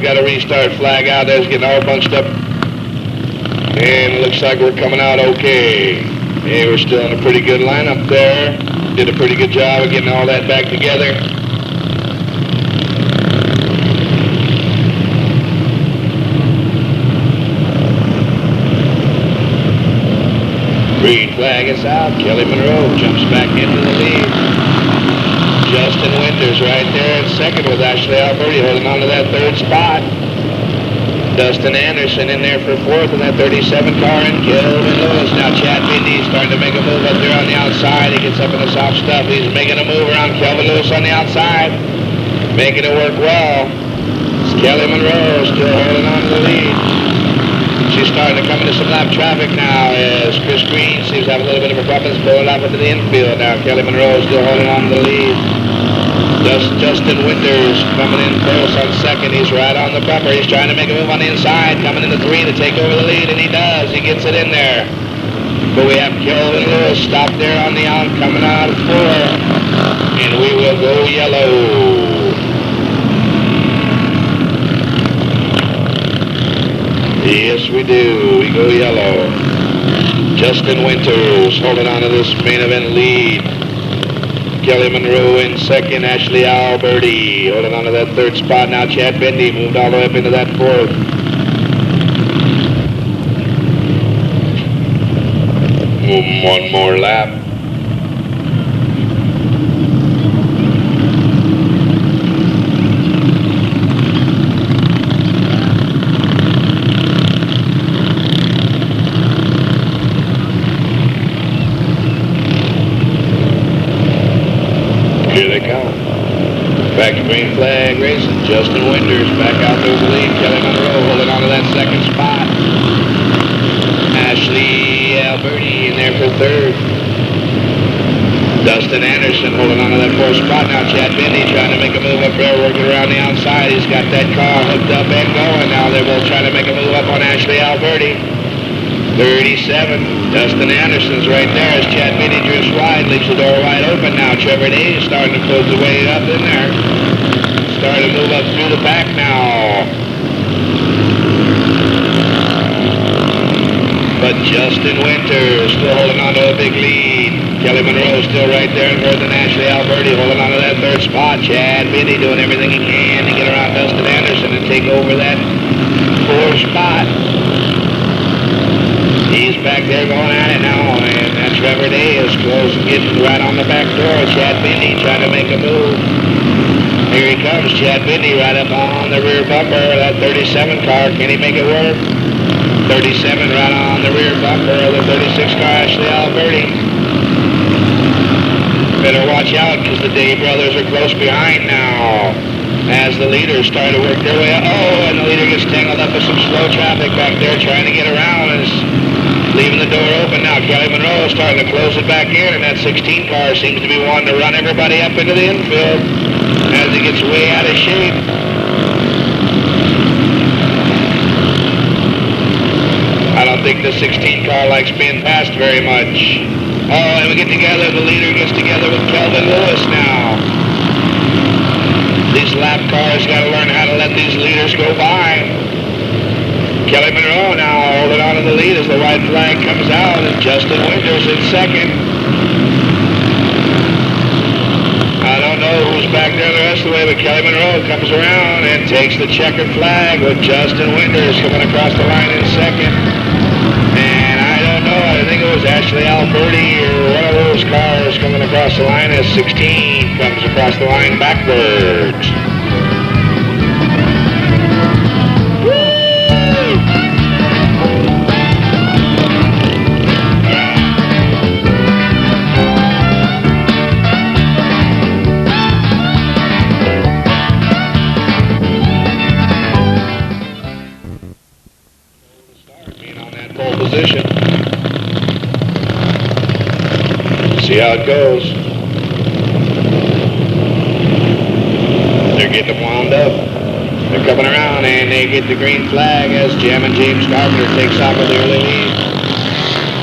Got a restart flag out there. It's getting all bunched up. And it looks like we're coming out okay. Hey, we're still in a pretty good lineup there. Did a pretty good job of getting all that back together. Green flag is out. Kelly Monroe jumps back into the lead. Justin Winters right there in second with Ashley Alberti holding on to that third spot. Dustin Anderson in there for fourth in that 37 car, and Kelvin Lewis. Now Chad Bindy starting to make a move up there on the outside. He gets up in the soft stuff. He's making a move around Kelvin Lewis on the outside, making it work well. It's Kelly Monroe still holding on to the lead. She's starting to come into some lap traffic now as Chris Green seems to have a little bit of a problem pulling off into the infield. Now Kelly Monroe is still holding on to the lead. Justin Winters coming in close on second. He's right on the bumper. He's trying to make a move on the inside, coming into three to take over the lead, and he does. He gets it in there. But we have Kelvin Lewis stopped there on the out, coming out of four, and we will go yellow. Yes, we do. We go yellow. Justin Winters holding on to this main event lead. Kelly Monroe in second. Ashley Alberti holding on to that third spot. Now Chad Bindy moved all the way up into that fourth. One more lap. Back to green flag racing. Justin Winters back out to the lead. Kelly Monroe holding on to that second spot. Ashley Alberti in there for third. Dustin Anderson holding on to that fourth spot. Now Chad Bindy trying to make a move up there, working around the outside. He's got that car hooked up and going. Now they're both trying to make a move up on Ashley Alberti. 37. Dustin Anderson's right there as Chad Bindy drifts wide, leaves the door wide open now. Trevor Day is starting to close the way up in there. Starting to move up through the back now. But Justin Winters still holding on to a big lead. Kelly Monroe still right there in third, and Ashley Alberti holding on to that third spot. Chad Bindy doing everything he can to get around Dustin Anderson and take over that fourth spot. He's back there going at it now, and that Trevor Day is close and getting right on the back door. Chad Bindy trying to make a move. Here he comes, Chad Bindy right up on the rear bumper of that 37 car. Can he make it work? 37 right on the rear bumper of the 36 car, Ashley Alberti. Better watch out because the Day brothers are close behind now as the leaders start to work their way up. Oh, and the leader gets tangled up with some slow traffic back there trying to get around and is leaving the door open now. Kelly Monroe is starting to close it back in, and that 16 car seems to be wanting to run everybody up into the infield as he gets way out of shape. I don't think the 16 car likes being passed very much. Oh, and we get together, the leader gets together with Kelvin Lewis now. These lap cars got to learn how to let these leaders go by. Kelly Monroe now holding on to the lead as the white flag comes out, and Justin Winters in second. I don't know who's back there the rest of the way, but Kelly Monroe comes around and takes the checkered flag with Justin Winters coming across the line in second. And I don't know, I think it was Ashley Alberti or one of those cars coming across the line as 16 comes across the line backwards. Position. See how it goes. They're getting them wound up. They're coming around and they get the green flag as Jammin' James Carpenter takes off with the early lead.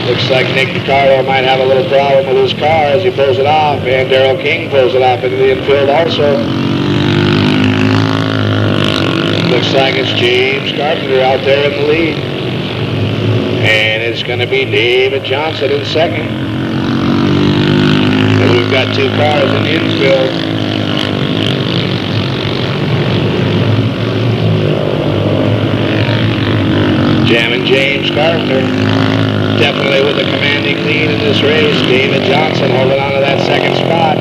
Looks like Nick DiCarlo might have a little problem with his car as he pulls it off, and Darrell King pulls it off into the infield also. Looks like it's James Carpenter out there in the lead. And it's going to be David Johnson in second. And we've got 2 cars in the infield. Jamming James Carpenter. Definitely with a commanding lead in this race. David Johnson holding on to that second spot.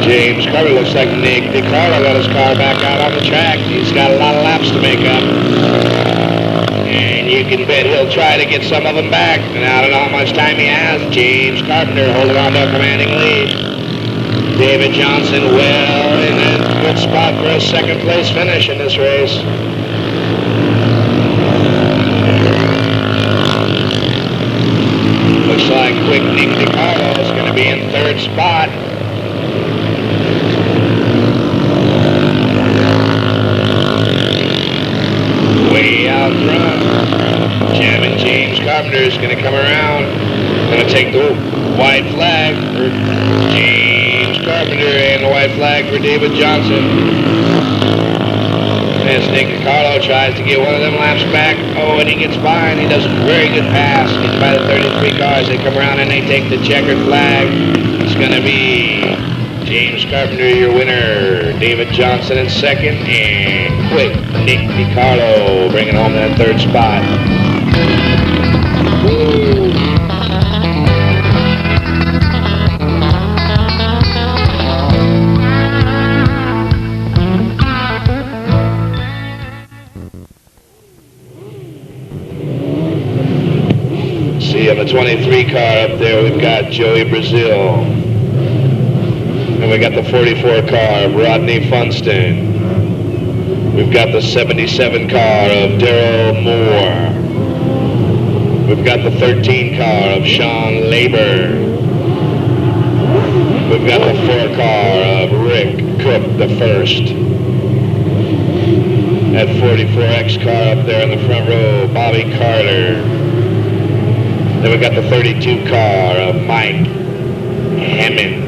James Carpenter, looks like Nick DiCarlo got his car back out on the track. He's got a lot of laps to make up. And you can bet he'll try to get some of them back. And I don't know how much time he has. James Carpenter holding on to a commanding lead. David Johnson well in a good spot for a second place finish in this race. Looks like quick Nick DiCarlo is going to be in third spot. Way out front. Jamming James Carpenter is going to come around. Going to take the white flag for James Carpenter and the white flag for David Johnson. As Nick DiCarlo tries to get one of them laps back. Oh, and he gets by and he does a very good pass. Gets by the 33 cars. They come around and they take the checkered flag. It's going to be James Carpenter, your winner. David Johnson in second, and quick Nick DiCarlo bringing home that third spot. Woo. See, on the 23 car up there, we've got Joey Brazil. And we got the 44 car of Rodney Funston. We've got the 77 car of Darrell Moore. We've got the 13 car of Sean Labor. We've got the 4 car of Rick Cook the first. That 44X car up there in the front row, Bobby Carter. Then we've got the 32 car of Mike Hammond.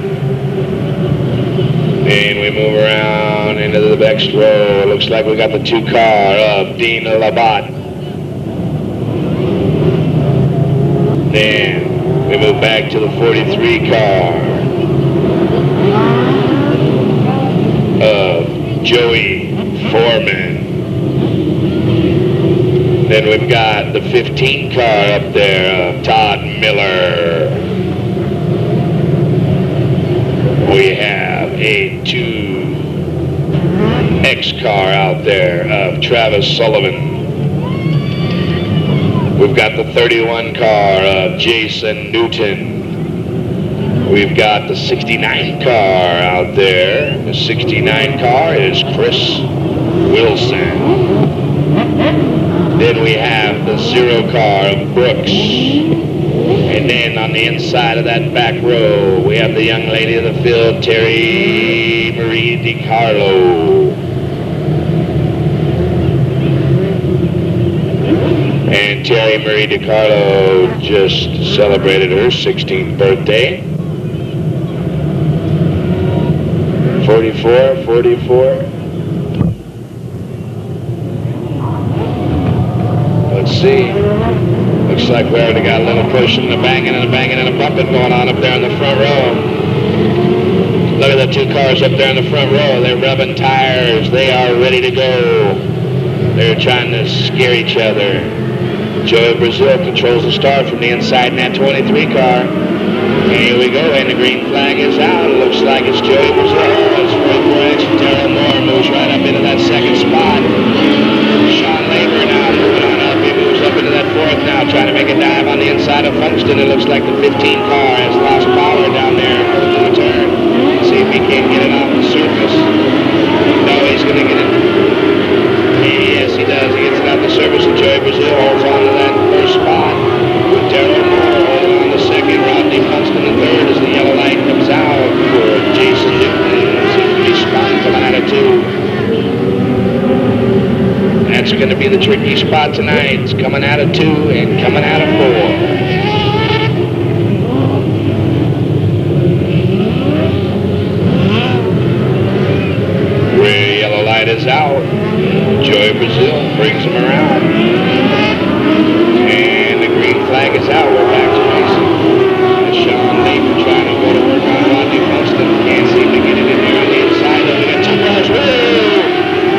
And we move around into the next row. It looks like we got the 2 car of Dean Labatt. Then we move back to the 43 car of Joey Foreman. Then we've got the 15 car up there of Todd Miller. We have a 2X car out there of Travis Sullivan. We've got the 31 car of Jason Newton. We've got the 69 car out there. The 69 car is Chris Wilson. Then we have the 0 car of Brooks. And then on the inside of that back row, we have the young lady of the field, Terry Marie DiCarlo. And Terry Marie DiCarlo just celebrated her 16th birthday. 44. Let's see. Looks like we already got a little pushing and a banging and a bumping going on up there in the front row. Look at the 2 cars up there in the front row. They're rubbing tires. They are ready to go. They're trying to scare each other. Joey Brazil controls the start from the inside in that 23 car. And here we go, and the green flag is out. It looks like it's Joey Brazil. It's 44X. Darrell Moore moves right up into that second spot. Sean Labor now moving on up. He moves up into that 4th now, trying to make a dive on the inside of Funston. It looks like the 15 car has lost power down there in the turn. See if he can't get it off the surface. No, he's going to get it. Yes, he does. He gets it off the surface, and Joey Brazil holds on to that first spot. Darrell Moore holding on to second. Rodney Funston the third as the yellow light comes out for Jason Newton. Seems to be spotting coming out of 2. That's going to be the tricky spot tonight. It's coming out of 2 and coming out of 4. Red yellow light is out. Joy Brazil brings him around. And the green flag is out. We're back to racing. Sean Laver trying to go to work on Rodney Funston. Can't seem to get it in there on the inside. Looking at 2 cars. Woo!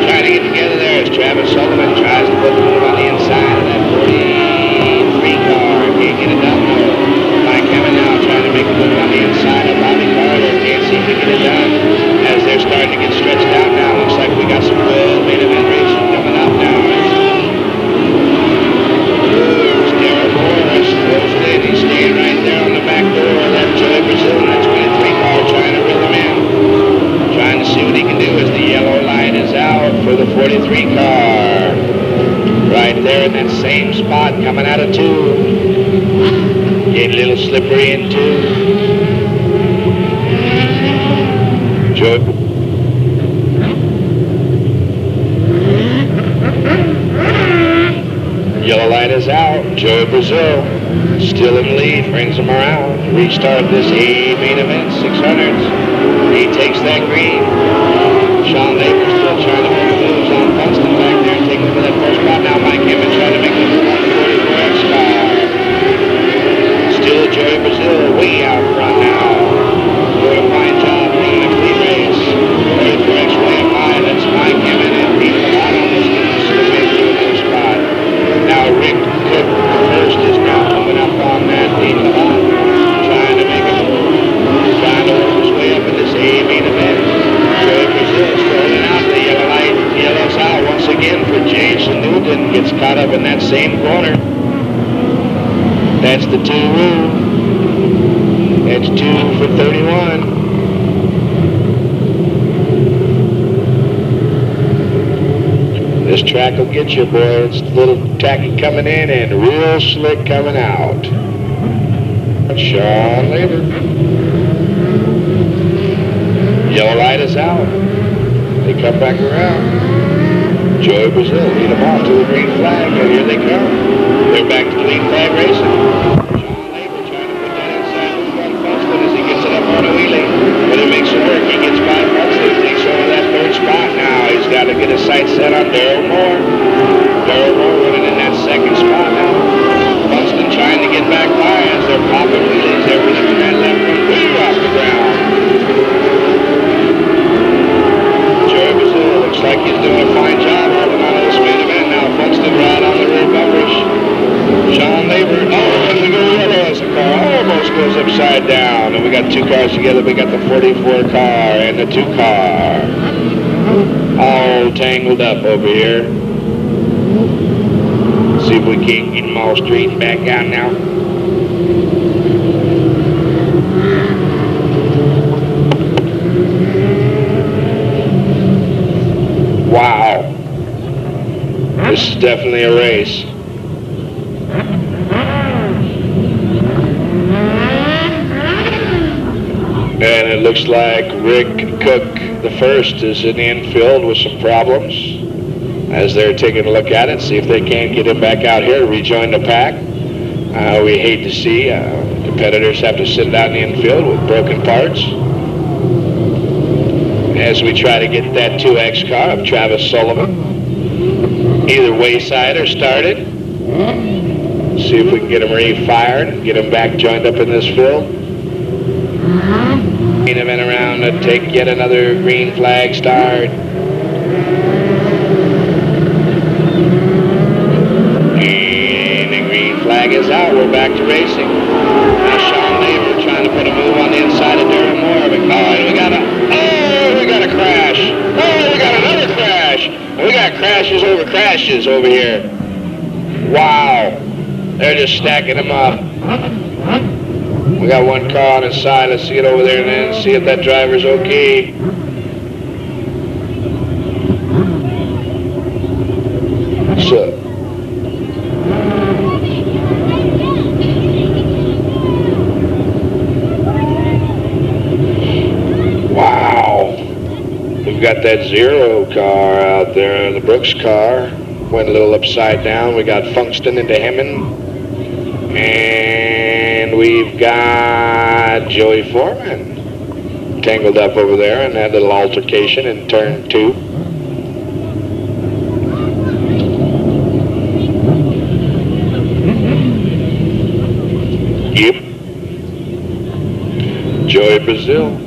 Trying to get together there as Travis Sullivan tries to put the move on the inside of that 43 car. Can't get it done though. Mike Hammond now trying to make a move on the inside of Bobby Carter. Can't seem to get it done as they're starting to get stretched out now. Looks like we got some good main event racing coming up now. He's staying right there on the back door of that Joy Brazil. That 23 car trying to reel him in. Trying to see what he can do as the yellow light is out for the 43 car. Right there in that same spot coming out of 2. Getting a little slippery in 2. Joy. Yellow light is out. Joey Brazil still in the lead, brings him around. Restart this A main event 600s. He takes that green. Sean Laver still trying to make moves on Funston back there and taking him to that first spot. Now Mike Hammond trying to make a move on the 44X car. Still Joey Brazil way out front now. Doing a fine job running a clean race. 44X way up high. That's Mike Hammond and Pete Milano almost getting to slip into another spot. Now Rick Cook, the first, is now coming up on that Pete Milano, trying to make a move, trying to work his way up in this A main event. Joey Brazil throwing out the yellow light. Yellow's out once again for Jason Newton. Gets caught up in that same corner. That's the 2 rule. That's 2 for 31. This track will get you, boy. It's a little tacky coming in and real slick coming out. Sean Laver. Yellow light is out. They come back around. Joey Brazil lead them off to the green flag, and here they come. They're back to green flag racing. Sean Laver trying to put that inside move on Funston as he gets it up on a wheelie, but it makes it work. He gets by Funston, takes over that 3rd spot now. He's got to get his sights set on Darryl Moore. Darryl Moore running in that 2nd spot now. Funston trying to get back by as they're popping wheelies. They're lifting that left one way off the ground. Joey Brazil looks like he's doing a fine job holding on to this main event now. Funston right on the rear bumpers. Sean Laver, and the Gorilla as the car almost goes upside down. And we got 2 cars together. We got the 44 car and the 2 car. All tangled up over here. See if we can't get them all straightened back out now. Wow. This is definitely a race. And it looks like Rick Cook, the first, is in the infield with some problems as they're taking a look at it, see if they can't get him back out here to rejoin the pack. We hate to see competitors have to sit out in the infield with broken parts. As we try to get that 2X car of Travis Sullivan either wayside or started. See if we can get him refired and get him back joined up in this field. Main event around to take yet another green flag start. And the green flag is out. We're back to racing. Now Sean Laver trying to put a move on the inside of Darryl Moore. We got a crash. Oh, we got another crash. We got crashes over here. Wow. They're just stacking them up. We got 1 car on his side. Let's get over there and then see if that driver's okay. So, wow. We've got that 0 car out there, the Brooks car. Went a little upside down. We got Funkston into Hemming. And we've got Joey Foreman tangled up over there in that little altercation in turn 2. Yep. Joey Brazil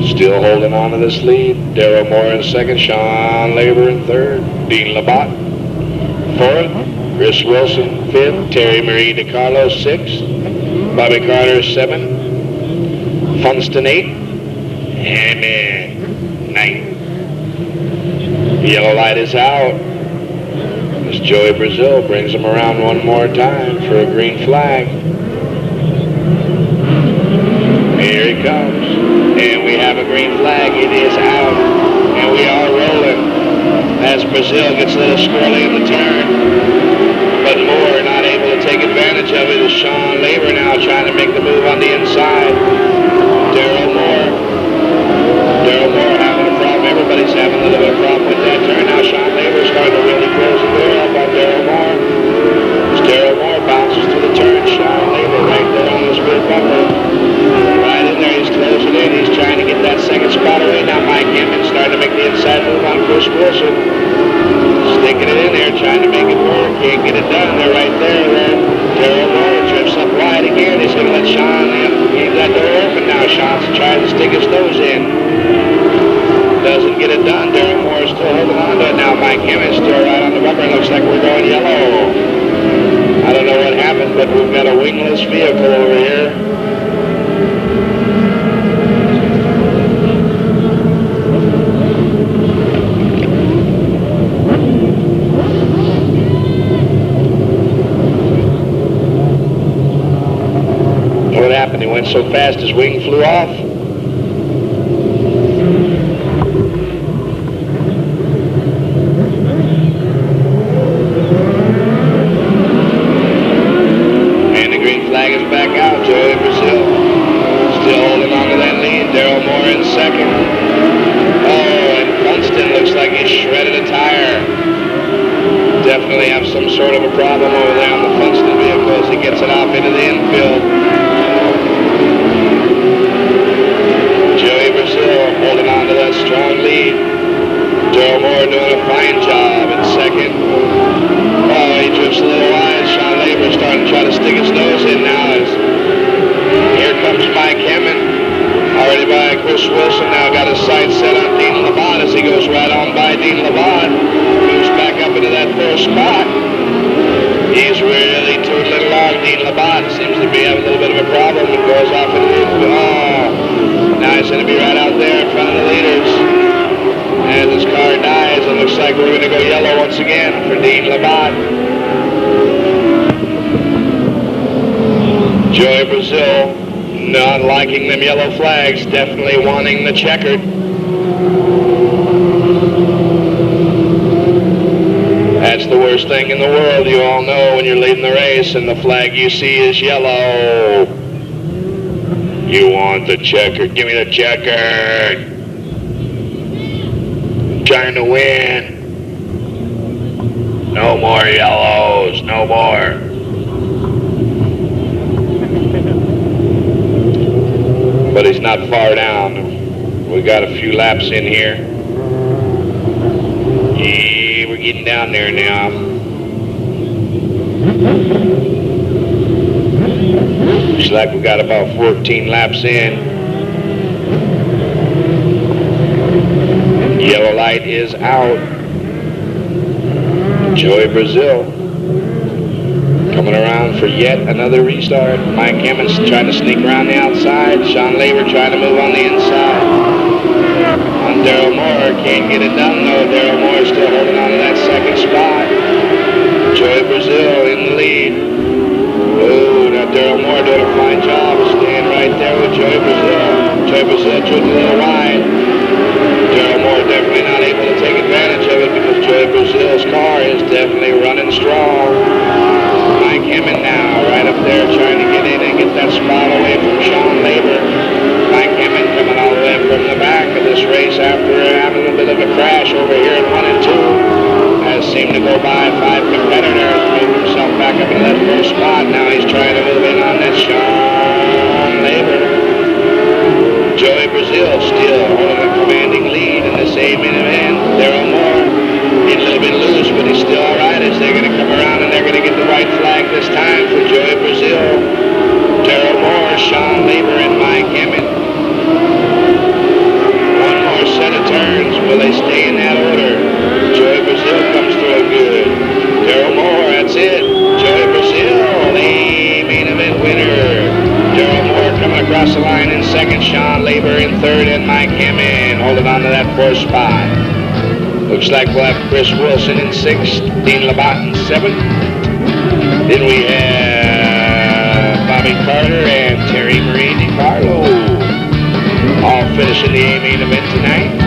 still holding on to this lead. Darrell Moore in second, Sean Labor in third, Dean Labatt fourth, Chris Wilson fifth, Terry Marie DiCarlo sixth, Bobby Carter seventh, Funston eighth, and ninth. Yellow light is out as Joey Brazil brings him around one more time for a green flag. Here he comes, and we have a green flag. It is out, and we are rolling as Brazil gets a little squirrely in the turn, but Moore not able to take advantage of it as Sean Labor now trying to make the move on the inside. Darrell Moore having a problem. Everybody's having a little bit of a problem with that turn. Now Sean Labor starting to really close the door up on Darrell Moore. As Darrell Moore bounces to the turn, Sean Labor right there on this rear bumper. Right in there, he's closing in. He's trying to get that second spot away. Now Mike Hemming starting to make the inside move on Chris Wilson. Sticking it in there, trying to make it work. Can't get it done. They're right there. Darrell Moore drifts up wide again. He's going to let Sean leave that door open now. Sean's trying to stick his nose in. Doesn't get it done. Darrell Moore is still holding on to it. Now Mike Hemming still right on the bumper. Looks like we're going yellow. I don't know what happened, but we've got a wingless vehicle over here. What happened? He went so fast his wing flew off. And the green flag is back out. Joey Brazil still holding on to that lead. Darrell Moore in second. Oh, and Funston looks like he shredded a tire. Definitely have some sort of a problem over there on the Funston vehicle as he gets it off into the infield. Joey Brazil holding on to that strong lead. Darrell Moore doing a fine job in second. Oh, he drifts a little wide. Sean Labor starting to try to stick his nose in now as here comes Mike Hemming. Already by Chris Wilson. Now got his sights set on Dean Labatt as he goes right on by Dean Labatt. Moves back up into that first spot. He's really tootling along. Dean Labatt seems to be having a little bit of a problem and goes off into the now he's going to be right out there in front of the leaders. As his car dies, it looks like we're going to go yellow once again for Dean Labatt. Joey Brazil not liking them yellow flags, definitely wanting the checkered. That's the worst thing in the world, you all know, when you're leading the race and the flag you see is yellow. You want the checkered? Give me the checkered. I'm trying to win. No more yellows. No more. But he's not far down. We got a few laps in here. Yeah, we're getting down there now. Looks like we got about 14 laps in. Yellow light is out. Joey Brazil coming around for yet another restart. Mike Hemming trying to sneak around the outside. Sean Labor trying to move on the inside. On Darrell Moore, can't get it done though. Darrell Moore still holding on to that second spot. Joey Brazil in the lead. Oh, now Darrell Moore doing a fine job of staying right there with Joey Brazil. Joey Brazil took a little wide. Darrell Moore definitely not able to take advantage of it because Joey Brazil's car is definitely running strong. Mike Hemming now right up there trying to get in and get that spot away from Sean Labor. Mike Hemming coming all the way from the back of this race after having a bit of a crash over here in 1 and 2. Has seemed to go by 5 competitors, moved himself back up into that first spot. Now he's trying to move in on that Sean Labor. Joey Brazil still holding a commanding lead in this A main event. Daryl Moore, he's a little bit loose, but he's still all right as they're going to come around and they're going to get the white flag this time for Joey Brazil. Daryl Moore, Sean Labor, and Mike Emmett. One more set of turns. Will they stay in that order? Joey Brazil comes through good. Daryl Moore, that's it. Joey Brazil, the main event winner. Daryl Moore coming across the line in second, Sean Labor in third, and Mike Hammond holding on to that fourth spot. Looks like we'll have Chris Wilson in sixth, Dean Labatt in seventh. Then we have Bobby Carter and Terry Marie DiCarlo all finishing the A main event tonight.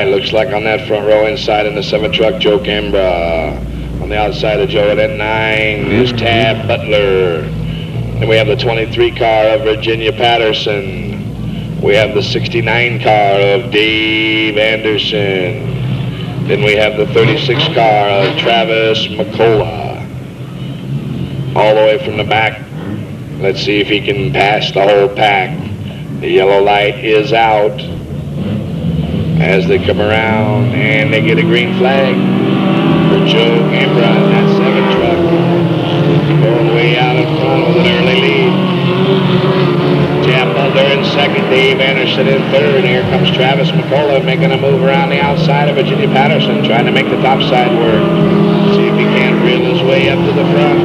Looks like on that front row inside in the 7 truck, Joe Cambra. On the outside of Joe at N9 is Tab Butler. Then we have the 23 car of Virginia Patterson. We have the 69 car of Dave Anderson. Then we have the 36 car of Travis McCullough. All the way from the back. Let's see if he can pass the whole pack. The yellow light is out as they come around and they get a green flag for Joe Cambra in that 7 truck. Going way out in front with an early lead. Tab Butler in second, Dave Anderson in third. Here comes Travis McCullough making a move around the outside of Virginia Patterson, trying to make the top side work. See if he can't reel his way up to the front.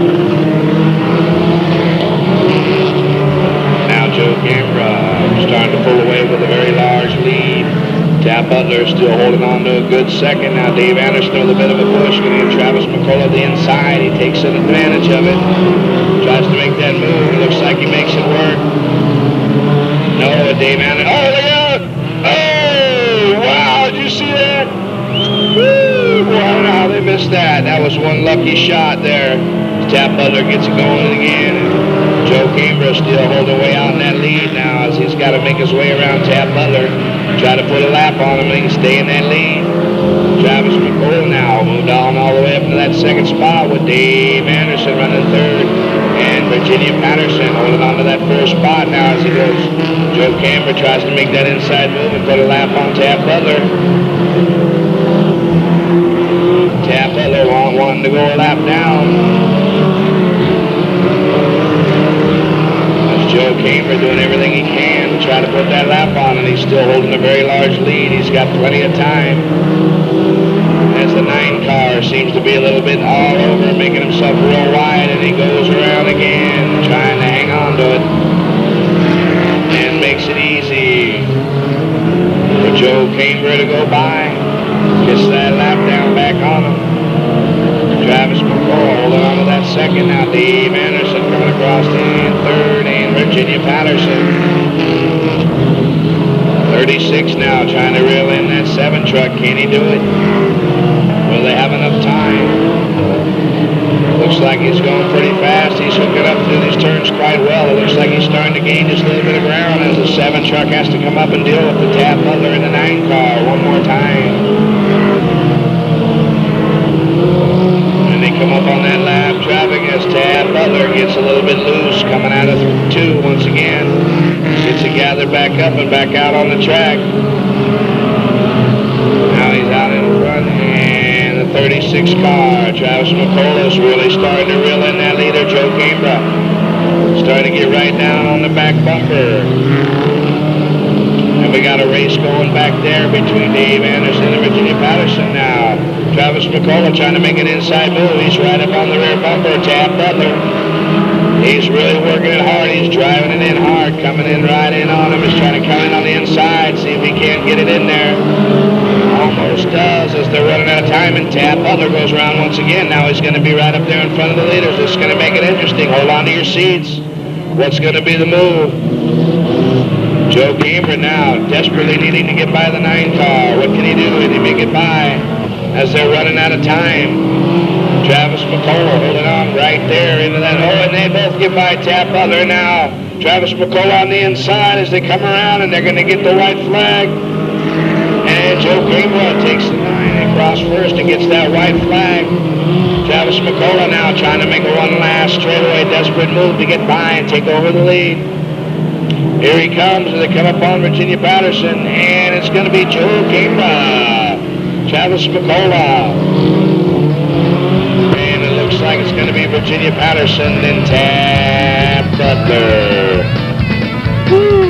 Now Joe Cambra starting to pull away with a very large lead. Tab Butler still holding on to a good second. Now Dave Anderson with a bit of a push. Going to give Travis McCullough the inside. He takes advantage of it. Tries to make that move. Looks like he makes it work. No, Dave Anderson. Oh, look out! Oh, wow, did you see that? Woo! Wow, no, they missed that. That was one lucky shot there. Tab Butler gets it going again. And Joe Cambra still holding way out in that lead now as he's got to make his way around Tab Butler. Try to put a lap on him and he can stay in that lead. Travis McCullough now moved on all the way up to that second spot with Dave Anderson running third and Virginia Patterson holding on to that first spot now as he goes. Joe Cambra tries to make that inside move and put a lap on Tab Butler. Tab Butler wanting to go a lap down. Joe Cambra doing everything he can to try to put that lap on, and he's still holding a very large lead. He's got plenty of time. As the 9 car seems to be a little bit all over, making himself real wide, and he goes around again, trying to hang on to it. And makes it easy for Joe Cambra to go by. Gets that lap down back on him. Travis McCullough holding on to that second. Now Dave Anderson coming across in third and Virginia Patterson. 36 now trying to reel in that 7 truck. Can he do it? Will they have enough time? Looks like he's going pretty fast. He's hooking up through these turns quite well. It looks like he's starting to gain just a little bit of ground as the 7 truck has to come up and deal with the Tab Butler in the 9 car one more time. Come up on that lap. Traffic as Tab Butler gets a little bit loose coming out of 2 once again. Gets it gathered back up and back out on the track. Now he's out in front and the 36 car. Travis McCullough's really starting to reel in that leader, Joe Cambra. Starting to get right down on the back bumper. And we got a race going back there between Dave Anderson and Virginia Patterson now. Travis McCullough trying to make an inside move. He's right up on the rear bumper. Tab Butler. He's really working it hard. He's driving it in hard. Coming in right in on him. He's trying to come in on the inside. See if he can't get it in there. Almost does as they're running out of time. time, and Tab Butler goes around once again. Now he's going to be right up there in front of the leaders. This is going to make it interesting. Hold on to your seats. What's going to be the move? Joe Gamer now desperately needing to get by the 9 car. What can he do? Can he make it by as they're running out of time? Travis McCullough holding on right there into that. Oh, and they both get by Tab Butler now. Travis McCullough on the inside as they come around, and they're going to get the white flag. And Joe Greenwood takes the 9 across first and gets that white flag. Travis McCullough now trying to make one last straightaway desperate move to get by and take over the lead. Here he comes as they come up on Virginia Patterson, and it's going to be Joe Greenwood, Travis McCullough. And it looks like it's going to be Virginia Patterson and Tab Butler. Woo!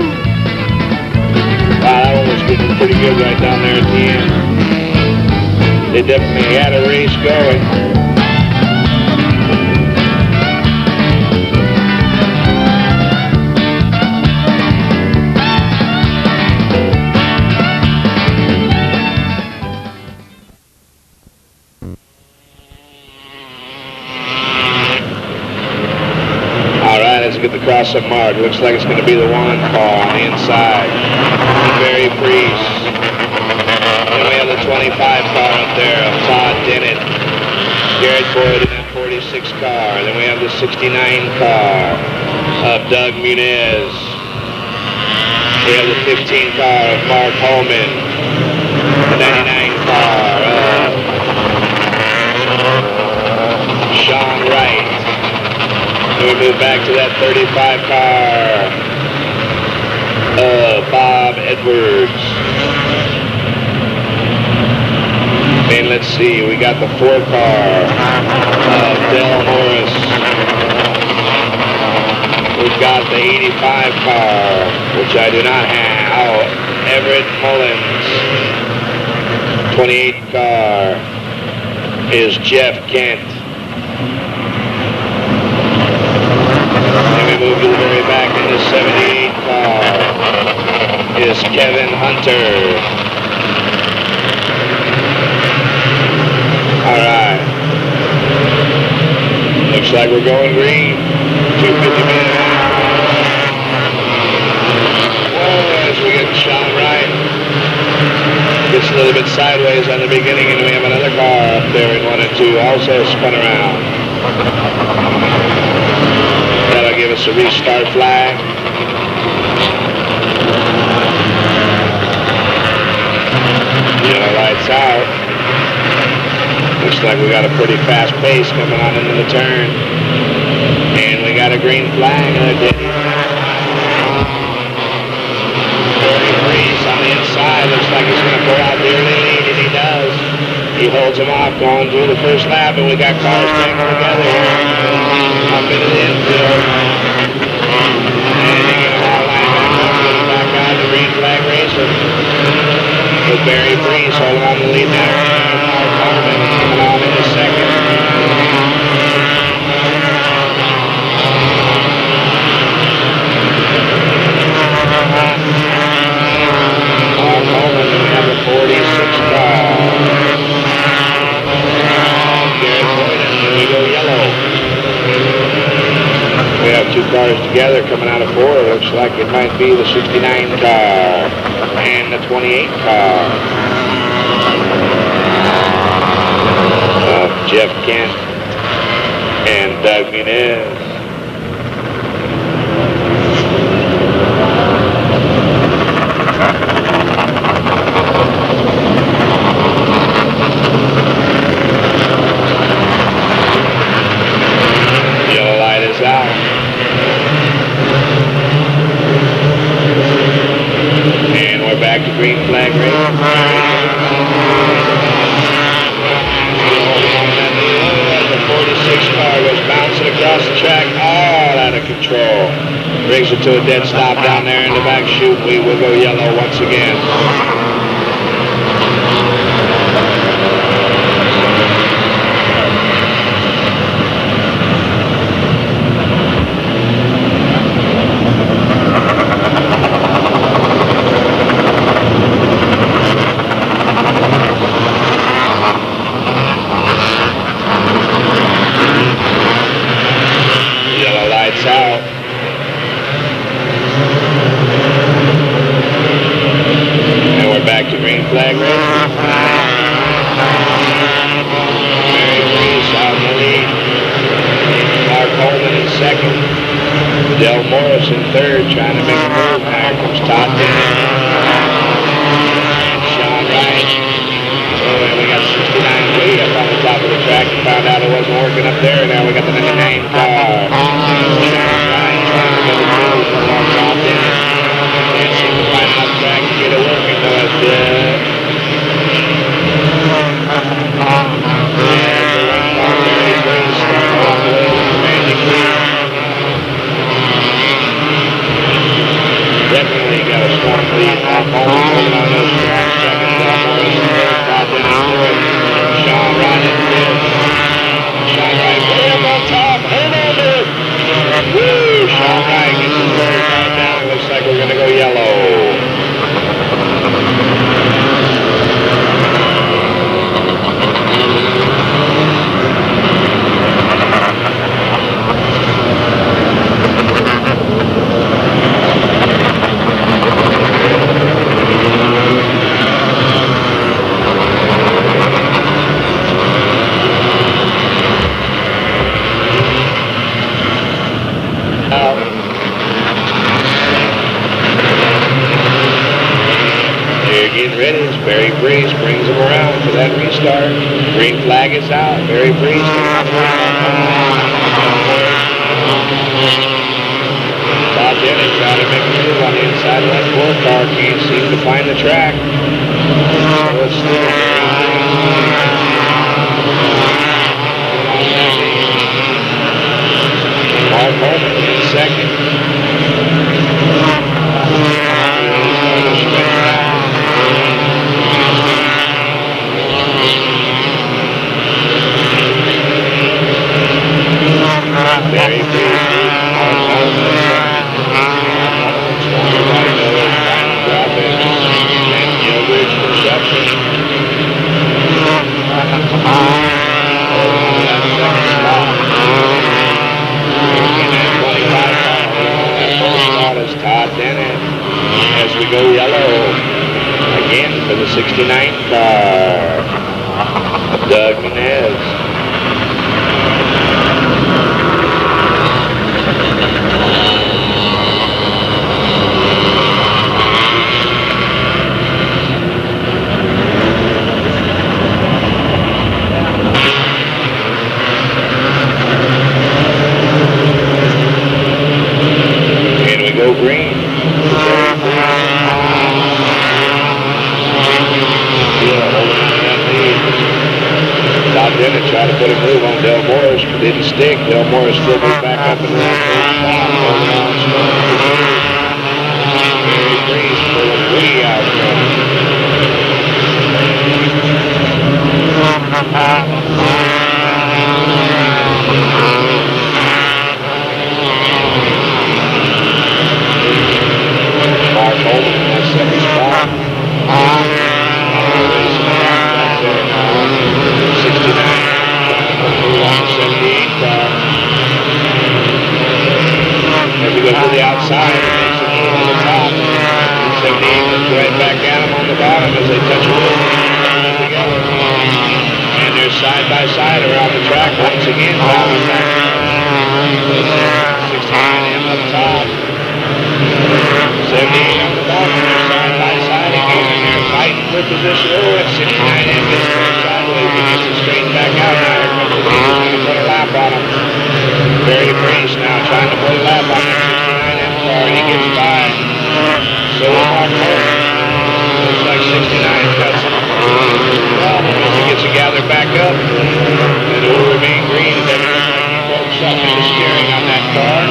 Wow, that one was getting pretty good right down there at the end. They definitely had a race going. Get the cross-up mark. Looks like it's going to be the 1 car on the inside. Barry Priest. And we have the 25 car up there of Todd Dennett. Garrett Boyd in that 46 car. Then we have the 69 car of Doug Muniz. We have the 15 car of Mark Holman. The 99 car of Sean Wright. We move back to that 35 car of Bob Edwards. And let's see, we got the 4 car of Del Morris. We've got the 85 car, which I do not have. Oh, Everett Mullins. 28 car is Jeff Kent. Move to the very back in the 78 car is Kevin Hunter. All right. Looks like we're going green. 250 minutes. Whoa, as we get Sean Wright. Gets a little bit sideways on the beginning, and we have another car up there in 1 and 2 also spun around. That'll give us a restart flag. Yellow lights out. Looks like we got a pretty fast pace coming on into the turn. And we got a green flag. Very Breeze on the inside. Looks like he's going to pull out the early lead, and he does. He holds him off going through the first lap, and we got cars tangled together here. Up into the infield. And they get a hard line back up, getting back out the green flag racer. With Barry Breeze holding on the lead now. Mark Harmon coming on in the second. Mark Harmon, we have a 46 car. Garrett Boyd, and we go yellow. We have 2 cars together coming out of 4. Looks like it might be the 69 car and the 28 car of Jeff Kent and Doug Muniz. Yellow light is out. And we're back to green flag race. The 46 car goes bouncing across the track, all out of control. Brings it to a dead stop down there in the back chute. We will go yellow once again. third, trying to make a move. Now here comes Stockton. And Sean Wright. Oh, and we got 69 way up on the top of the track. We found out it wasn't working up there. Now we got the 99 car. Sean Wright trying to get a move along Stockton. Can't seem to find enough track to get it working, though. It's good. Definitely got a strong lead. Holding on those seconds. Sean Wright in fifth. Sean Wright way up on top. Hold on to it. Woo! Sean Wright gets his third right down. It looks like we're going to go yellow. Barry Breeze brings him around for that restart. Green flag is out. Barry Breeze Todd Dennis trying to make a move on the inside of that 4 car. Can't seem to find the track. So it's still Mark Holman in second. Very as we go yellow again for the 69th car, Doug Menez. Go green. Todd Dennis tried to put a move on Del Morris, but didn't stick. Del Morris still moved back up and around Very Breeze pulling way out Mark Holman in that second spot. 69. 78 car. As we go to the outside, it makes it on the top. 78 comes right back at him on the bottom as they touch wood together. And they're side by side around the track once again. 69 him up top. 78 on the bottom, they're side by side again, and they're fighting for position. Oh, and 69 in gets sideways, he gets it straightened back out. Now here comes the leader trying to put a lap on him. Barry Breeze now trying to put a lap on the 69 in car, and he gets by. So Mark Holman. Looks like 69's got some problem as he gets it gathered back up. And it will remain green. It doesn't look like he broke something to steering on that car.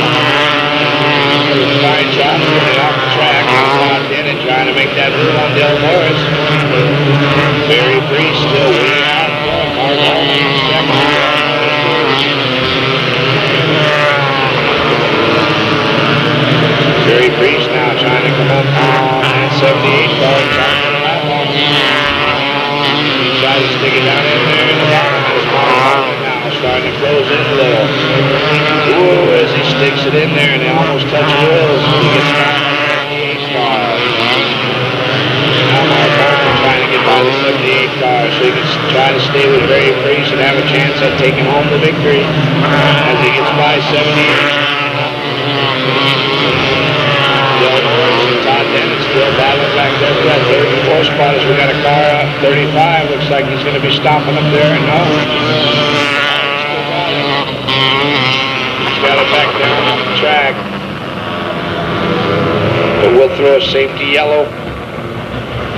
Fine job of getting off the track. Todd Dennis trying to make that move on Del Morris. Barry Breeze still way out. Mark Holman in second. Barry Breeze now trying to come up on that 78 car. Trying to lap on him. He tried to stick it down in there in the bottom. Now starting to close in a little. Ooh, as he sticks it in there and they almost touch wheels. He gets down on the 78 car. Now Mark Holman trying to get by the 78 car so he can try to stay with Barry Breeze and have a chance at taking home the victory as he gets by 78. Still battling back there for that third and fourth spot as we got a car up 35. Looks like he's going to be stopping up there. No. He's got it back down on the track. But we'll throw a safety yellow.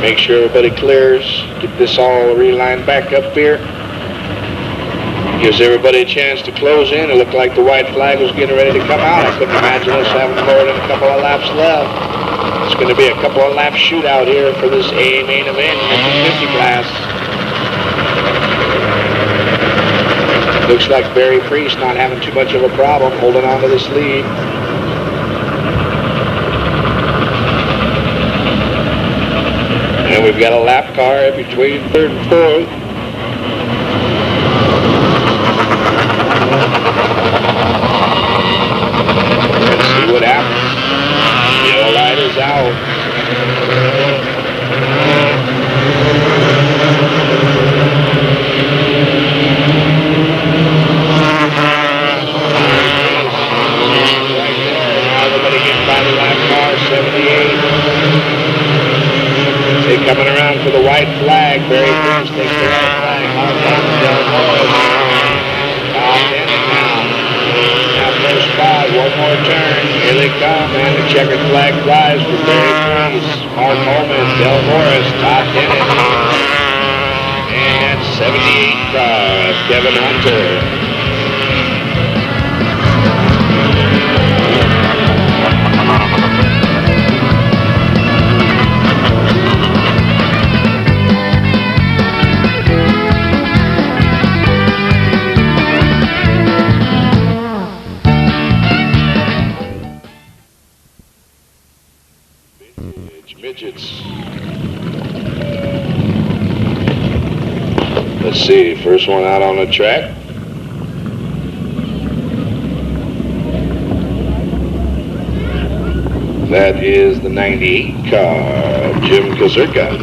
Make sure everybody clears. Get this all relined back up here. Gives everybody a chance to close in. It looked like the white flag was getting ready to come out. I couldn't imagine us having more than a couple of laps left. It's going to be a couple of lap shootout here for this A main event in the 50 class. Looks like Barry Priest not having too much of a problem holding on to this lead. And we've got a lap car between third and fourth. Let's see what happens. Yellow light is out. Right there. Now everybody getting by the lap car, 78. They're coming around for the white flag. Barry Priest takes the white flag. Hard down to Del Royce. Top in it now. Now first spot, one more turn. Here they come, and the checkered flag flies for Barry Priest. Mark Holman, Del Morris, top in it. And 78 car, Kevin Hunter. Midgets. Let's see, first one out on the track. That is the 98 car, Jim Kazurka.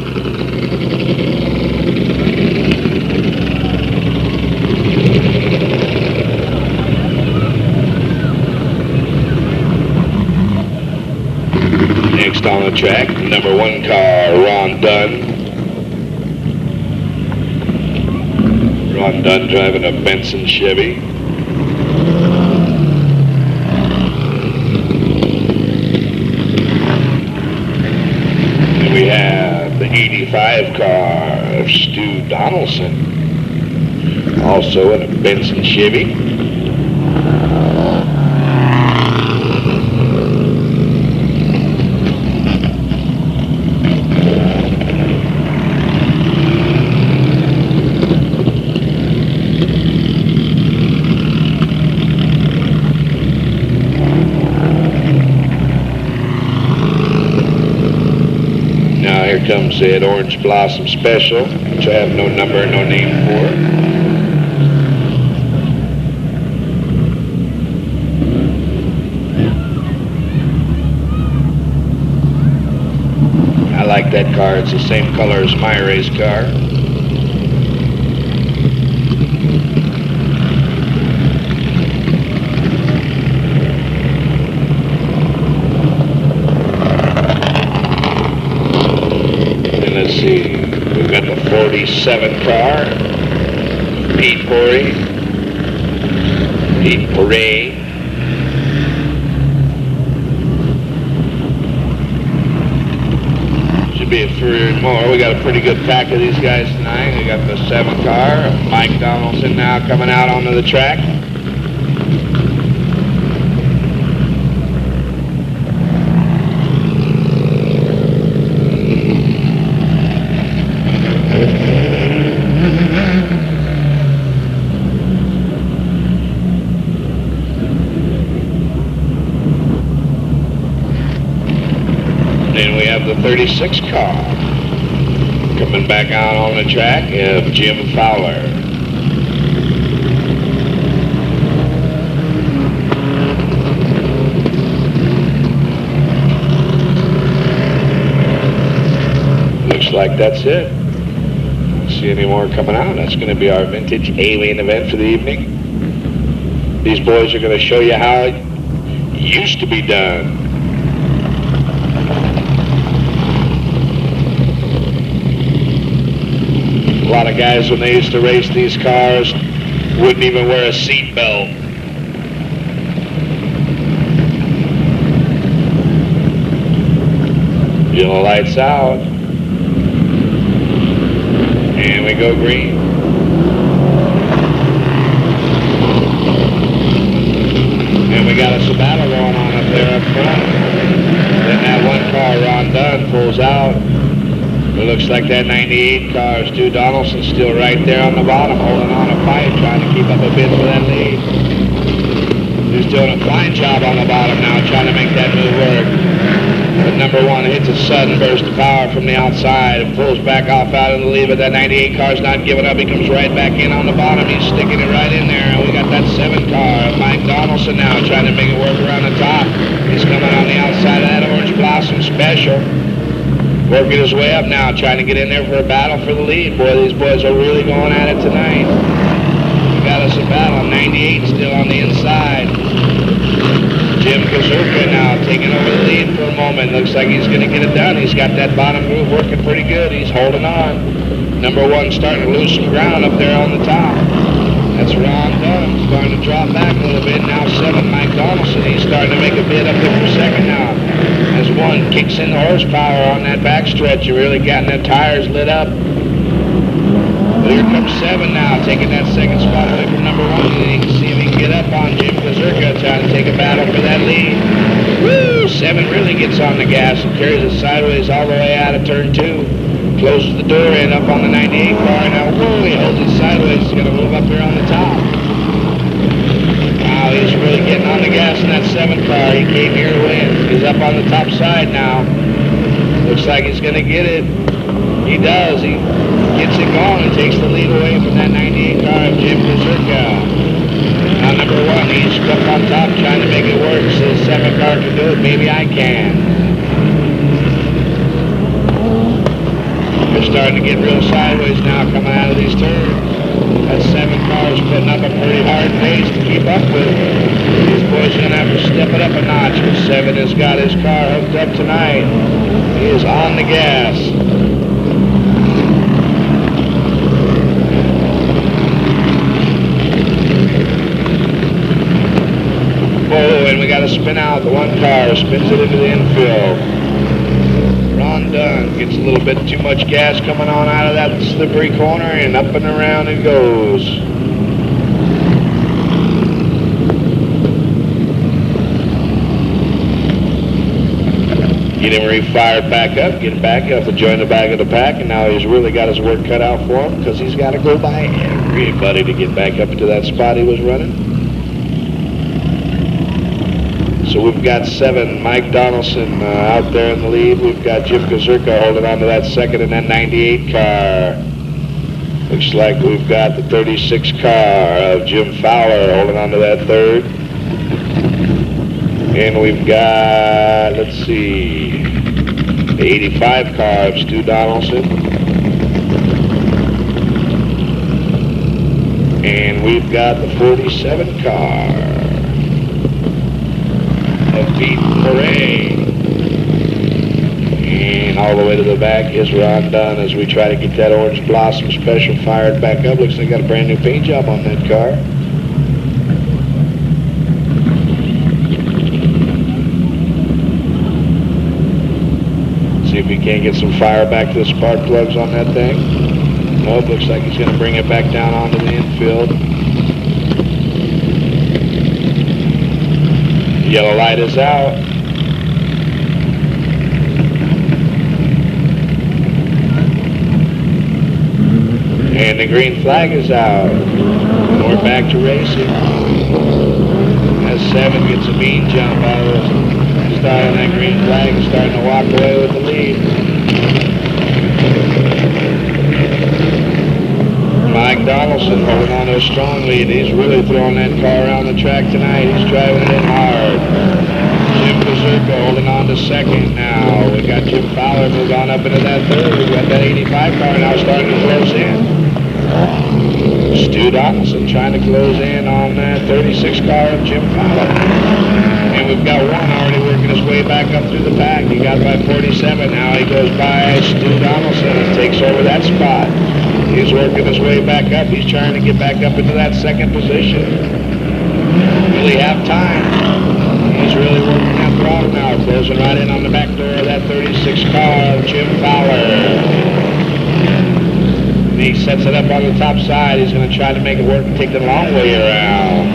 Next on the track, number 1 car, Ron Dunn. Ron Dunn driving a Benson Chevy. And we have the 85 car of Stu Donaldson, also in a Benson Chevy. Comes that Orange Blossom Special, which I have no number, no name for. I like that car. It's the same color as my race car. Let's see, we've got the 47 car, Pete Porey, Should be a few more. We got a pretty good pack of these guys tonight. We got the 7 car, Mike Donaldson now coming out onto the track. Then we have the 36 car coming back out on the track of Jim Fowler. Looks like that's it. Don't see any more coming out. That's going to be our vintage A main event for the evening. These boys are going to show you how it used to be done. lot of guys, when they used to race these cars, wouldn't even wear a seat belt. Yellow lights out. And we go green. And we got us a battle going on up there up front. Then that one car, Ron Dunn, pulls out. It looks like that 98 car is Stu Donaldson still right there on the bottom, holding on a fight, trying to keep up a bit for that lead. He's doing a fine job on the bottom now, trying to make that move work. But number one hits a sudden burst of power from the outside and pulls back off out of the lead, but that 98 car's not giving up. He comes right back in on the bottom. He's sticking it right in there. And we got that 7 car of Mike Donaldson now trying to make it work around the top. He's coming on the outside of that Orange Blossom Special. Working his way up now, trying to get in there for a battle for the lead. Boy, these boys are really going at it tonight. We got us a battle. 98 still on the inside. Jim Kazuka now taking over the lead for a moment. Looks like he's going to get it done. He's got that bottom groove working pretty good. He's holding on. Number one starting to lose some ground up there on the top. That's Ron Dunn. Starting to drop back a little bit. Now 7, Mike Donaldson. He's starting to make a bid up there for second now. As one kicks in the horsepower on that backstretch, you're really getting the tires lit up. But here comes 7 now, taking that second spot away from number 1. And you can see if he can get up on Jim Kazurka, trying to take a battle for that lead. Woo! 7 really gets on the gas and carries it sideways all the way out of turn 2. Closes the door in up on the 98 car. Now, whoa, he holds it sideways. He's going to move up here on the top. Wow, he's really getting on the gas in that 7 car. He came here to win. He's up on the top side now. Looks like he's going to get it. He does. He gets it going and takes the lead away from that 98 car of Jim Kazurka. Now, number 1, he's up on top trying to make it work. Says 7 car can do it. Maybe I can. They're starting to get real sideways now coming out of these turns. That 7 car is putting up a pretty hard pace to keep up with. These boys are going to have to step it up a notch, because 7 has got his car hooked up tonight. He is on the gas. Oh, and we got to spin out. The 1 car spins it into the infield. Ron Dunn gets a little bit too much gas coming on out of that slippery corner, and up and around it goes. Get him refired back up, get him back up to join the back of the pack, and now he's really got his work cut out for him, because he's got to go by everybody to get back up to that spot he was running. So we've got 7, Mike Donaldson out there in the lead. We've got Jim Kazurka holding on to that 2nd in that 98 car. Looks like we've got the 36 car of Jim Fowler holding on to that 3rd. And we've got, let's see, the 85 car of Stu Donaldson. And we've got the 47 car of Pete Murray. And all the way to the back is Ron Dunn as we try to get that Orange Blossom Special fired back up. Looks like they got a brand new paint job on that car. See if we can't get some fire back to the spark plugs on that thing. Nope, looks like he's going to bring it back down onto the infield. Yellow light is out. And the green flag is out. And we're back to racing. As 7 gets a mean jump out of the start of that green flag and starting to walk away with the lead. Mike Donaldson holding on to a strong lead. He's really throwing that car around the track tonight. He's driving it in hard. Jim Kazurka holding on to 2nd now. We got Jim Fowler moved on up into that 3rd. We've got that 85 car now starting to close in. Stu Donaldson trying to close in on that 36 car of Jim Fowler. And we've got 1 already working his way back up through the pack. He got by 47. Now he goes by Stu Donaldson and takes over that spot. He's working his way back up. He's trying to get back up into that second position. Will he have time? He's really working that throttle now, closing right in on the back door of that 36 car of Jim Fowler. And he sets it up on the top side. He's going to try to make it work and take the long way around.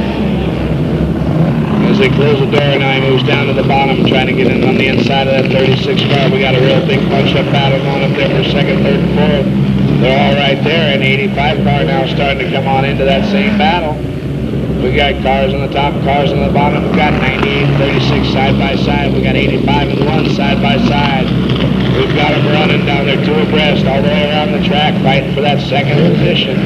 As they close the door, now he moves down to the bottom, trying to get in on the inside of that 36 car. We got a real big punch-up battle going up there for second, third, and fourth. They're all right there, and the 85 car now starting to come on into that same battle. We got cars on the top, cars on the bottom. We got 98 and 36 side by side. We got 85 and 1 side by side. We've got them running down there two abreast all the way around the track, fighting for that second position.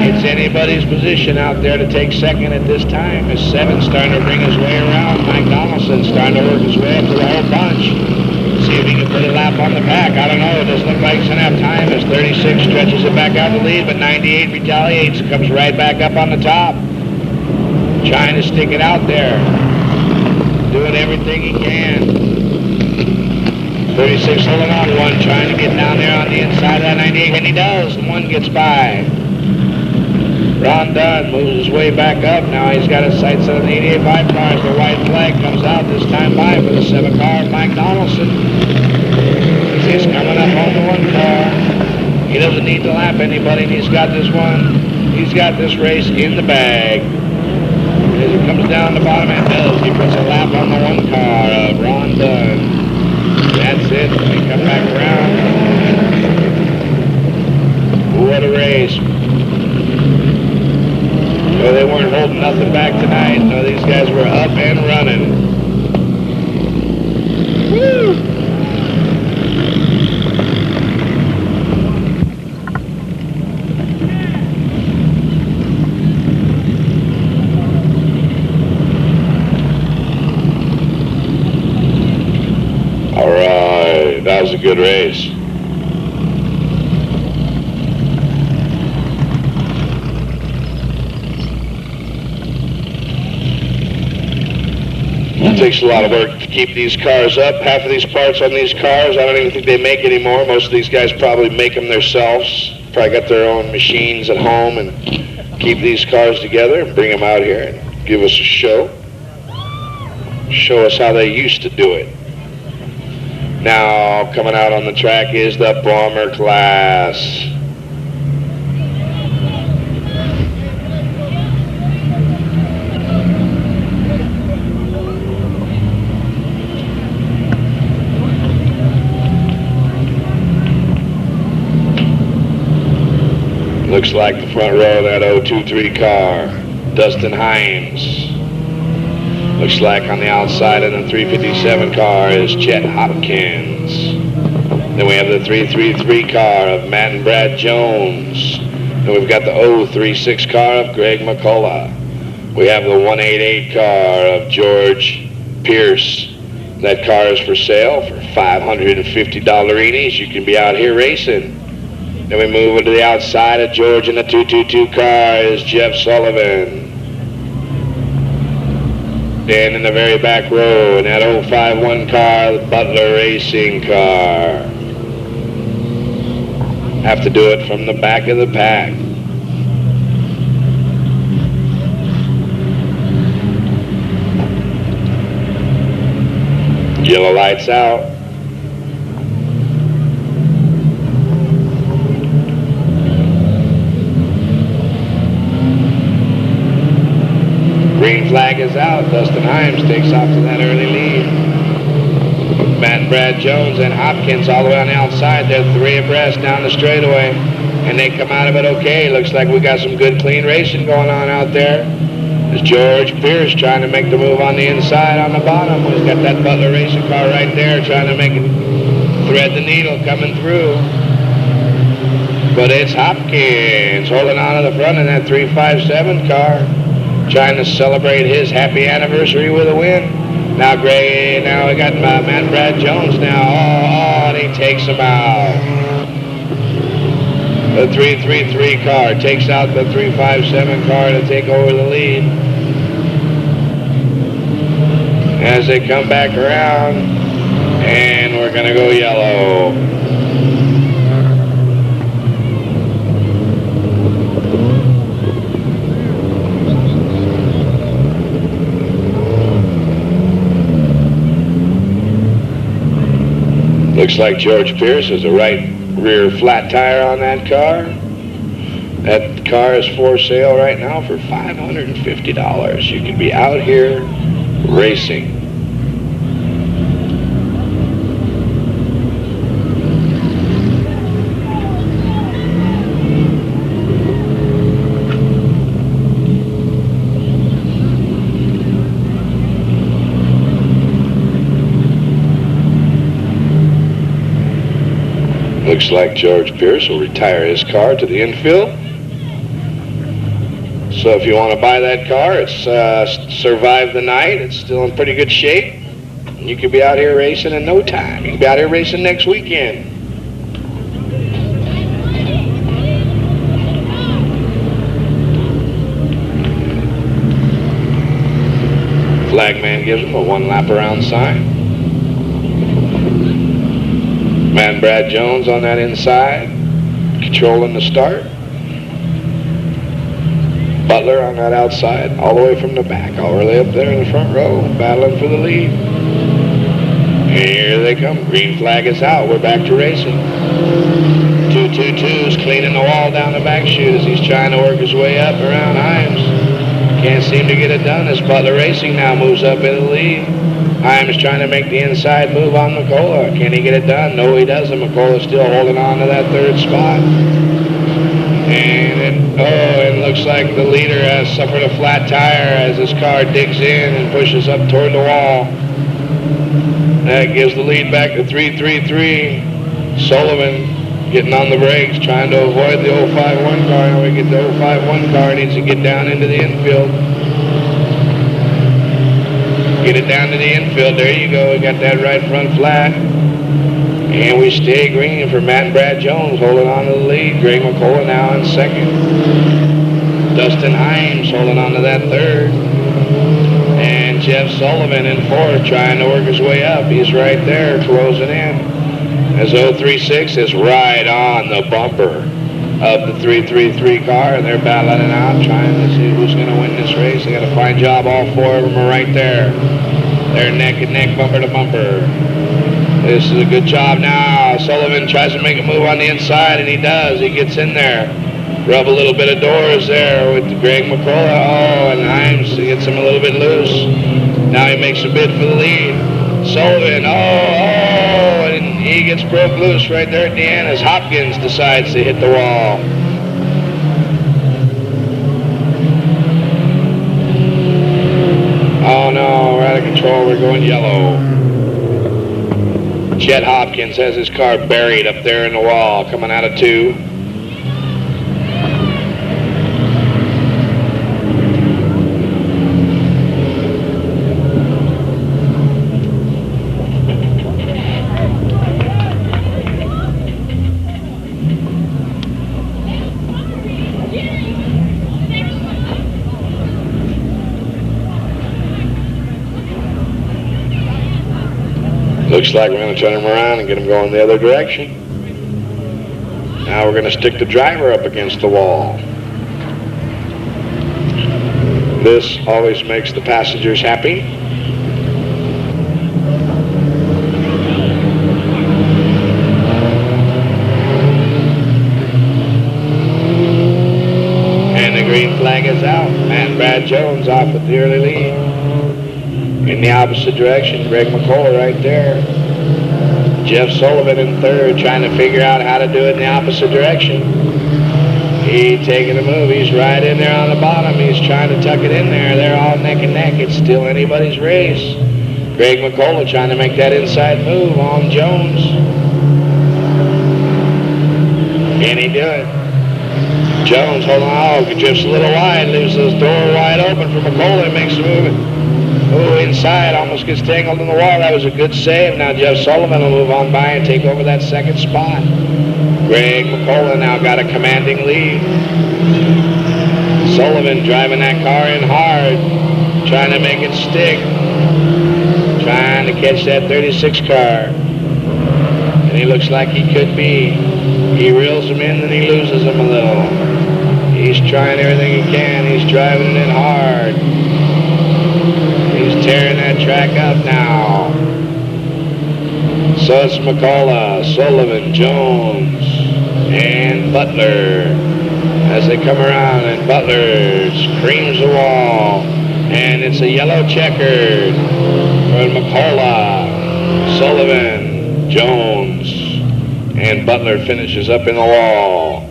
It's anybody's position out there to take second at this time. As 7 starting to bring his way around. Mike Donaldson starting to work his way up to the whole bunch. See if he can put a lap on the pack. I don't know. It doesn't look like he's going to have time as 36 stretches it back out the lead, but 98 retaliates, comes right back up on the top. Trying to stick it out there. Doing everything he can. 36 holding on 1, trying to get down there on the inside of that 98, and he does. And 1 gets by. Ron Dunn moves his way back up. Now he's got his sights on the 85 cars. The white flag comes out this time by for the 7 car, Mike Donaldson. He's coming up on the 1 car. He doesn't need to lap anybody. He's got this one. He's got this race in the bag. As he comes down the bottom and does, he puts a lap on the 1 car of Ron Dunn. That's it. They come back around. What a race. No, they weren't holding nothing back tonight. No, these guys were up and running. Woo! All right, that was a good race. It takes a lot of work to keep these cars up. Half of these parts on these cars, I don't even think they make anymore. Most of these guys probably make them themselves. Probably got their own machines at home and keep these cars together and bring them out here and give us a show. Show us how they used to do it. Now, coming out on the track is the Bomber class. Looks like the front row of that 023 car, Dustin Himes. Looks like on the outside of the 357 car is Chet Hopkins. Then we have the 333 car of Matt and Brad Jones. Then we've got the 036 car of Greg McCullough. We have the 188 car of George Pierce. That car is for sale for $550. You can be out here racing. Then we move into the outside of George in the 222 car is Jeff Sullivan. Then in the very back row in that 051 car, the Butler Racing car. Have to do it from the back of the pack. Yellow lights out. Green flag is out. Dustin Himes takes off to that early lead. Matt and Brad Jones and Hopkins all the way on the outside. They're 3 abreast down the straightaway. And they come out of it okay. Looks like we got some good clean racing going on out there. There's George Pierce trying to make the move on the inside on the bottom. He's got that Butler Racing car right there trying to make it thread the needle coming through. But it's Hopkins holding on to the front of that 357 car, trying to celebrate his happy anniversary with a win. Now we got Matt and Brad Jones now. Oh, and he takes him out. The 333 car takes out the 357 car to take over the lead. As they come back around, and we're going to go yellow. Looks like George Pierce has a right rear flat tire on that car. That car is for sale right now for $550. You can be out here racing. Looks like George Pierce will retire his car to the infield. So if you want to buy that car, it's survived the night. It's still in pretty good shape. You could be out here racing in no time. You can be out here racing next weekend. Flagman gives him a one lap around sign. Man Brad Jones on that inside, controlling the start. Butler on that outside, all the way from the back, all the way up there in the front row, battling for the lead. Here they come. Green flag is out. We're back to racing. 222's cleaning the wall down the back chute as he's trying to work his way up around Himes. Can't seem to get it done as Butler Racing now moves up in the lead. Himes trying to make the inside move on McCullough. Can he get it done? No, he doesn't. McCullough's still holding on to that third spot. And it looks like the leader has suffered a flat tire as his car digs in and pushes up toward the wall. That gives the lead back to 333. Sullivan getting on the brakes, trying to avoid the 051 car. Now we get the 051 car, needs to get down into the infield. Get it down to the infield. There you go. We got that right front flat. And we stay green for Matt and Brad Jones holding on to the lead. Greg McCullough now in second. Dustin Himes holding on to that third. And Jeff Sullivan in fourth, trying to work his way up. He's right there, closing in. As 036 is right on the bumper of the 333 car, and they're battling it out, trying to see who's going to win this race. They got a fine job. All four of them are right there. They're neck and neck, bumper to bumper. This is a good job now. Sullivan tries to make a move on the inside, and he does. He gets in there. Rub a little bit of doors there with Greg McCullough. Oh, and Himes gets him a little bit loose. Now he makes a bid for the lead. Sullivan, and he gets broke loose right there at the end as Hopkins decides to hit the wall. Oh no, we're out of control. We're going yellow. Chet Hopkins has his car buried up there in the wall, coming out of 2. Looks like we're going to turn him around and get him going the other direction. Now we're going to stick the driver up against the wall. This always makes the passengers happy. And the green flag is out. Matt and Brad Jones off with the early lead. In the opposite direction, Greg McCullough right there. Jeff Sullivan in third, trying to figure out how to do it in the opposite direction. He's taking a move. He's right in there on the bottom. He's trying to tuck it in there. They're all neck and neck. It's still anybody's race. Greg McCullough trying to make that inside move on Jones. Can he do it? Jones holding on. Drifts a little wide. Leaves those door wide open for McCullough. Makes the move. Oh, inside, almost gets tangled in the wall. That was a good save. Now Jeff Sullivan will move on by and take over that second spot. Greg McCullough now got a commanding lead. Sullivan driving that car in hard, trying to make it stick, trying to catch that 36 car. And he looks like he could be. He reels him in, then he loses him a little. He's trying everything he can. He's driving it in hard. He's tearing that track up now. So it's McCullough, Sullivan, Jones, and Butler as they come around, and Butler creams the wall, and it's a yellow checkered for McCullough, Sullivan, Jones, and Butler finishes up in the wall.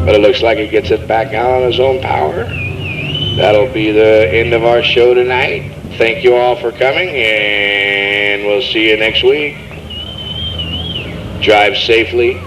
But it looks like he gets it back out on his own power. That'll be the end of our show tonight. Thank you all for coming, and we'll see you next week. Drive safely.